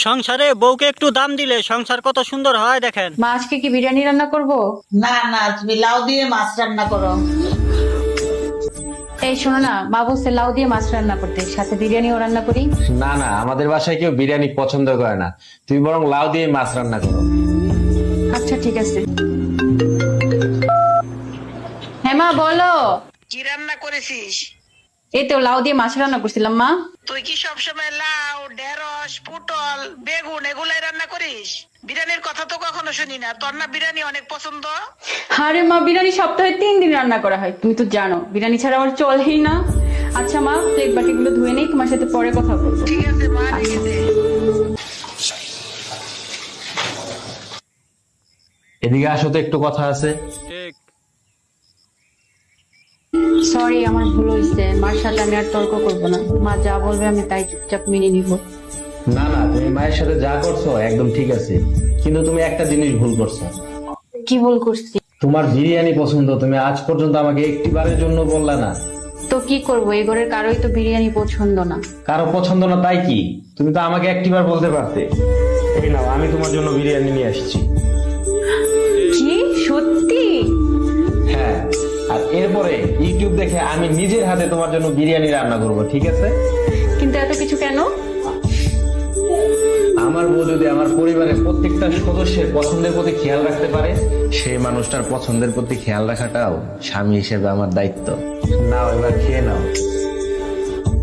সংসারে বউকে একটু দাম দিলে সংসার কত সুন্দর হয় দেখেন। মা আজকে কি বিরিয়ানি রান্না করব? না না, তুমি লাউ দিয়ে মাছ রান্না করো। এই শোনো না, মা বলছে লাউ দিয়ে মাছ রান্না করতে, সাথে বিরিয়ানিও রান্না করি। না না, আমাদের বাসায় কেউ বিরিয়ানি পছন্দ করে না, তুমি বরং লাউ দিয়ে মাছ রান্না করো। আচ্ছা ঠিক আছে। হ্যাঁ মা বলো। কি রান্না করেছিস? এই তো লাউ দিয়ে মাছ রান্না করছিলাম মা। তুই কি সবসময় লাউ, ঢেঁড়স, পটল, বেগুন এগুলাই রান্না করিস? বিরিয়ানির কথা তো কখনো শুনি না। তোর না বিরিয়ানি অনেক পছন্দ? আরে মা, বিরিয়ানি সপ্তাহে 3 দিন রান্না করা হয়, তুমি তো জানো বিরিয়ানি ছাড়া আমার চলেই না। আচ্ছা মা, প্লেট বাটিগুলো ধুয়ে নেই, তোমার সাথে পরে কথা বলবো। ঠিক আছে মা, রেখে দে। এদিকে আসো তো, একটু কথা আছে। ঠিক। সরি, আমার ভুল হয়েছে, মার সাথে আমি আর তর্ক করবো না। মা যা বলবে আমি তাই চুপচাপ মেনে নিব। না না, তুমি মায়ের সাথে যা করছো একদম ঠিক আছে, কিন্তু তুমি একটা জিনিস ভুল করছো। কি ভুল করছি? তোমার বিরিয়ানি পছন্দ, তুমি আজ পর্যন্ত আমাকে একটিবারের জন্য বললা না। তো কি করবো, এই ঘরের কারোই তো বিরিয়ানি পছন্দ না। কারো পছন্দ না তাই কি? তুমি তো আমাকে একটিবার বলতে পারতে। এই নাও, আমি তোমার জন্য বিরিয়ানি নিয়ে আসছি। কি সত্যি? হ্যাঁ, আর এরপরে ইউটিউব দেখে আমি নিজের হাতে তোমার জন্য বিরিয়ানি রান্না করব, ঠিক আছে? কিন্তু এত কিছু কেন? আমার বউ যদি আমার পরিবারের প্রত্যেকটা সদস্যের পছন্দের প্রতি খেয়াল রাখতে পারে, সেই মানুষটার পছন্দের প্রতি খেয়াল রাখাটাও স্বামী হিসেবে আমার দায়িত্ব। নাও, এবার খেয়ে নাও।